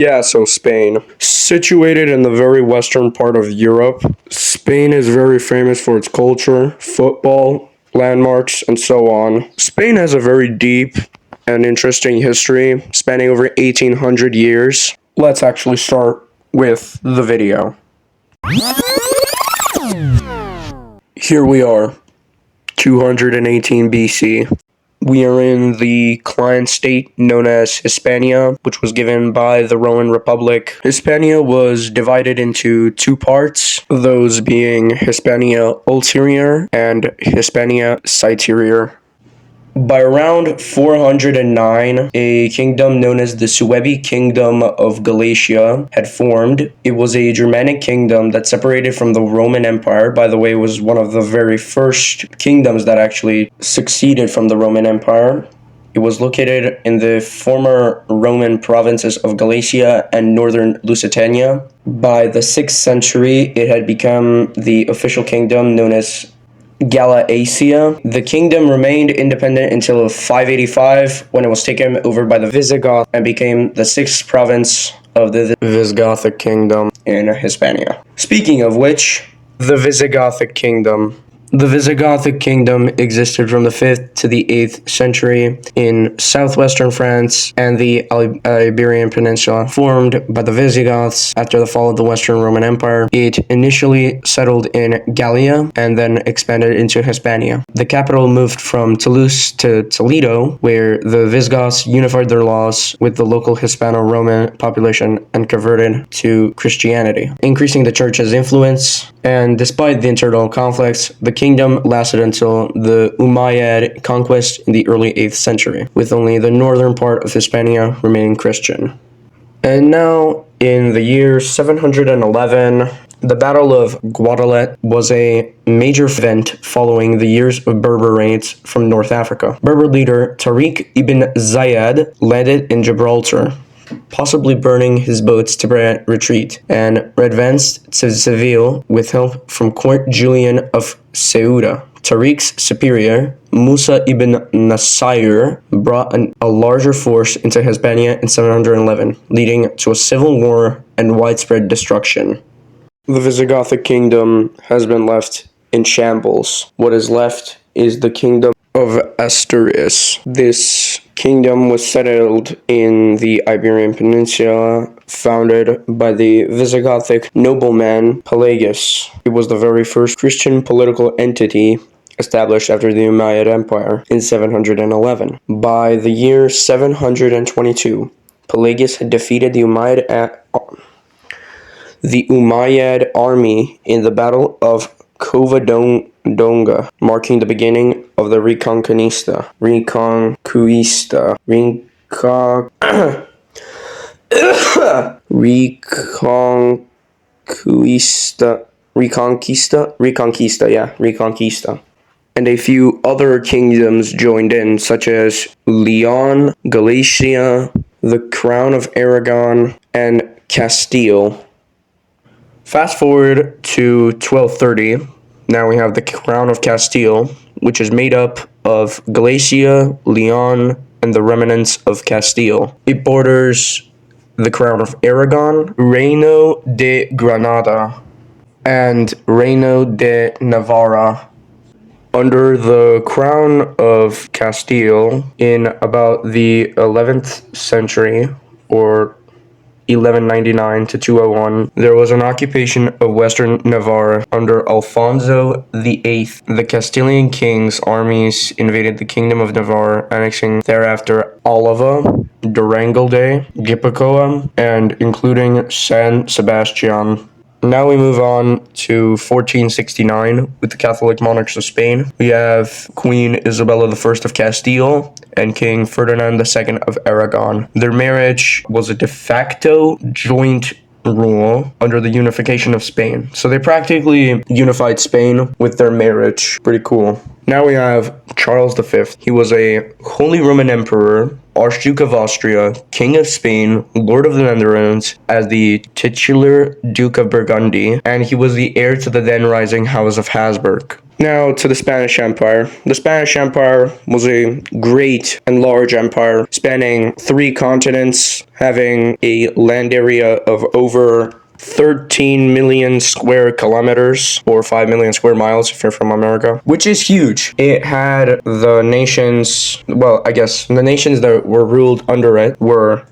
Yeah, so Spain. Situated in the very western part of Europe, Spain is very famous for its culture, football, landmarks, and so on. Spain has a very deep and interesting history spanning over 1800 years. Let's actually start with the video. Here we are, 218 BC. We are in the client state known as Hispania, which was given by the Roman Republic. Hispania was divided into two parts, those being Hispania Ulterior and Hispania Citerior. By around 409, a kingdom known as the Suebi Kingdom of Galatia had formed. It was a Germanic kingdom that separated from the Roman Empire. By the way, it was one of the very first kingdoms that actually succeeded from the Roman Empire. It was located in the former Roman provinces of Galatia and northern Lusitania. By the 6th century, it had become the official kingdom known as Galatia. The kingdom remained independent until 585, when it was taken over by the Visigoths and became the 6th province of the Visigothic kingdom in Hispania. Speaking of which, the Visigothic kingdom. The Visigothic kingdom existed from the 5th to the 8th century in southwestern France and the Iberian Peninsula. Formed by the Visigoths after the fall of the Western Roman Empire, it initially settled in Gallia and then expanded into Hispania. The capital moved from Toulouse to Toledo, where the Visigoths unified their laws with the local Hispano-Roman population and converted to Christianity, increasing the church's influence. And despite the internal conflicts, the kingdom lasted until the Umayyad conquest in the early 8th century, with only the northern part of Hispania remaining Christian. And now, in the year 711, the Battle of Guadalete was a major event following the years of Berber raids from North Africa. Berber leader Tariq ibn Ziyad landed in Gibraltar, possibly burning his boats to prevent retreat, and advanced to Seville with help from Count Julian of Ceuta. Tariq's superior, Musa ibn Nasir, brought a larger force into Hispania in 711, leading to a civil war and widespread destruction. The Visigothic kingdom has been left in shambles. What is left is the kingdom of Asturias. This kingdom was settled in the Iberian Peninsula, founded by the Visigothic nobleman Pelagius. It was the very first Christian political entity established after the Umayyad Empire in 711. By the year 722, Pelagius had defeated the Umayyad army in the Battle of Covadonga, marking the beginning of the Reconquista. Reconquista. And a few other kingdoms joined in, such as Leon, Galicia, the Crown of Aragon, and Castile. Fast forward to 1230, now we have the Crown of Castile, which is made up of Galicia, Leon, and the remnants of Castile. It borders the Crown of Aragon, Reino de Granada, and Reino de Navarra. Under the Crown of Castile, in about the 11th century, or 1199 to 201, there was an occupation of western Navarre under Alfonso VIII. The Castilian king's armies invaded the kingdom of Navarre, annexing thereafter Álava, Durangalde, Gipuzkoa, and including San Sebastian. Now we move on to 1469 with the Catholic monarchs of Spain. We have Queen Isabella I of Castile and King Ferdinand II of Aragon. Their marriage was a de facto joint rule under the unification of Spain. So they practically unified Spain with their marriage. Pretty cool. Now we have Charles V. He was a Holy Roman Emperor Archduke of Austria, King of Spain, Lord of the Netherlands, as the titular Duke of Burgundy, and he was the heir to the then rising House of Habsburg. Now to the Spanish Empire. The Spanish Empire was a great and large empire spanning 3 continents, having a land area of over 13 million square kilometers, or 5 million square miles if you're from America, which is huge. It had the nations, the nations that were ruled under it were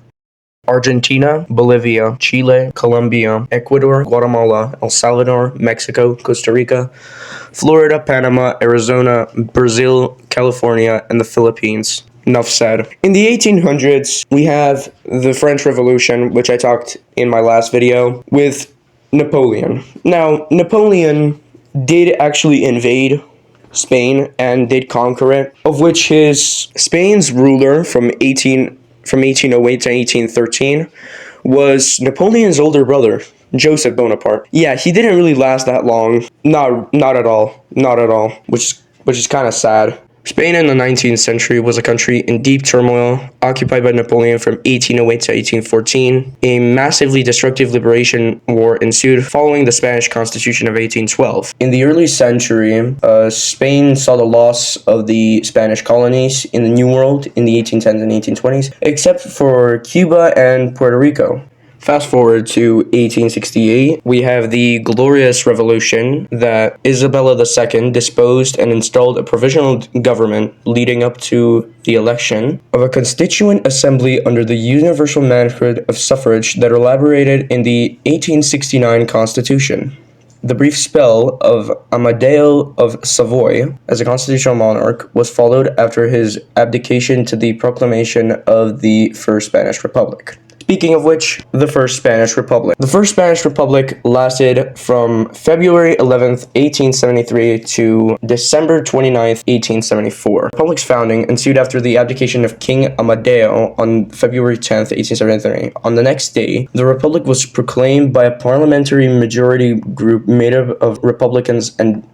Argentina, Bolivia, Chile, Colombia, Ecuador, Guatemala, El Salvador, Mexico, Costa Rica, Florida, Panama, Arizona, Brazil, California, and the Philippines. Enough said. In the 1800s, we have the French Revolution, which I talked in my last video, with Napoleon. Now, Napoleon did actually invade Spain and did conquer it, of which Spain's ruler from 1808 to 1813 was Napoleon's older brother, Joseph Bonaparte. Yeah, he didn't really last that long. Not at all, which is kind of sad. Spain in the 19th century was a country in deep turmoil, occupied by Napoleon from 1808 to 1814. A massively destructive liberation war ensued following the Spanish Constitution of 1812. In the early century, Spain saw the loss of the Spanish colonies in the New World in the 1810s and 1820s, except for Cuba and Puerto Rico. Fast forward to 1868, we have the Glorious Revolution that Isabella II disposed and installed a provisional government leading up to the election of a constituent assembly under the universal manhood of suffrage that elaborated in the 1869 Constitution. The brief spell of Amadeo of Savoy as a constitutional monarch was followed after his abdication to the proclamation of the First Spanish Republic. Speaking of which, the First Spanish Republic. The First Spanish Republic lasted from February 11th, 1873 to December 29th, 1874. The Republic's founding ensued after the abdication of King Amadeo on February 10th, 1873. On the next day, the Republic was proclaimed by a parliamentary majority group made up of Republicans and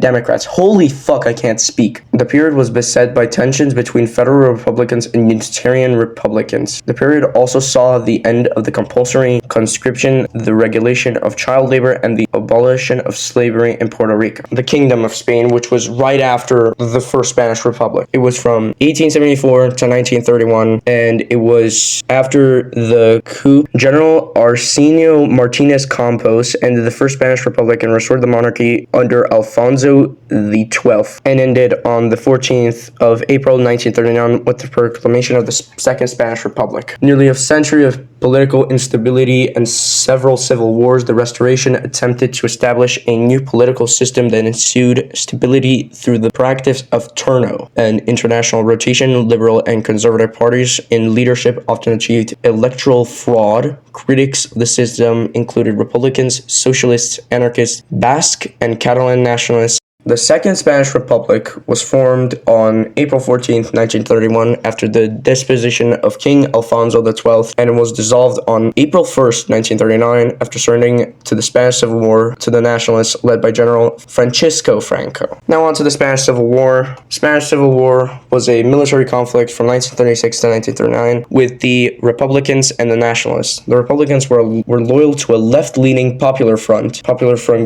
Democrats. Holy fuck, I can't speak. The period was beset by tensions between federal Republicans and Unitarian Republicans. The period also saw the end of the compulsory conscription, the regulation of child labor, and the abolition of slavery in Puerto Rico. The Kingdom of Spain, which was right after the First Spanish Republic. It was from 1874 to 1931, and it was after the coup. General Arsenio Martinez Campos ended the First Spanish Republic and restored the monarchy under Alfonso XII, and ended on the 14th of April 1939 with the proclamation of the Second Spanish Republic. Nearly a century of political instability and several civil wars, the Restoration attempted to establish a new political system that ensued stability through the practice of turno, an international rotation. Liberal and conservative parties in leadership often achieved electoral fraud. Critics of the system included Republicans, Socialists, Anarchists, Basque and Catalan nationalists. The Second Spanish Republic was formed on April 14, 1931, after the disposition of King Alfonso XII, and it was dissolved on April 1, 1939, after surrendering to the Spanish Civil War to the nationalists led by General Francisco Franco. Now on to the Spanish Civil War. Spanish Civil War was a military conflict from 1936 to 1939 with the Republicans and the nationalists. The Republicans were loyal to a left-leaning Popular Front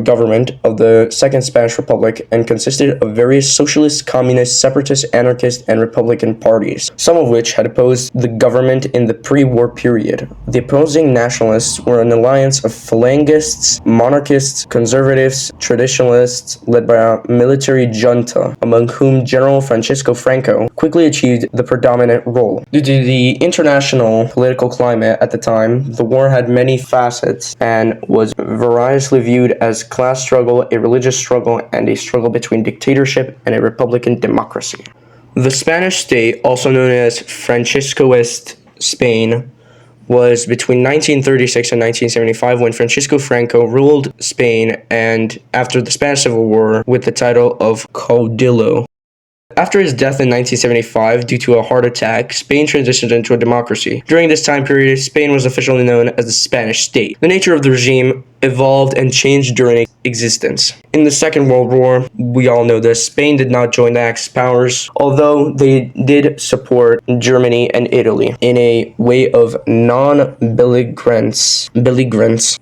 government of the Second Spanish Republic, and consisted of various socialist, communist, separatist, anarchist, and republican parties, some of which had opposed the government in the pre-war period. The opposing nationalists were an alliance of phalangists, monarchists, conservatives, traditionalists, led by a military junta, among whom General Francisco Franco quickly achieved the predominant role. Due to the international political climate at the time, the war had many facets and was variously viewed as class struggle, a religious struggle, and a struggle between dictatorship and a republican democracy. The Spanish state, also known as Franciscoist Spain, was between 1936 and 1975 when Francisco Franco ruled Spain, and after the Spanish Civil War with the title of Caudillo. After his death in 1975 due to a heart attack, Spain transitioned into a democracy. During this time period, Spain was officially known as the Spanish state. The nature of the regime evolved and changed during existence. In the Second World War, we all know this, Spain did not join the Axis powers, although they did support Germany and Italy in a way of non-belligerence. Belligerence.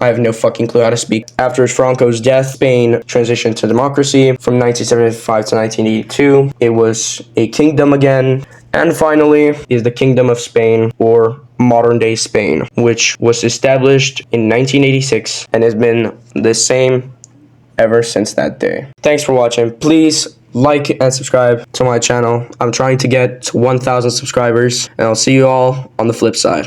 I have no fucking clue how to speak. After Franco's death, Spain transitioned to democracy. From 1975 to 1982, it was a kingdom again. And finally is the Kingdom of Spain, or modern-day Spain, which was established in 1986 and has been the same ever since that day. Thanks for watching. Please like and subscribe to my channel. I'm trying to get to 1,000 subscribers, and I'll see you all on the flip side.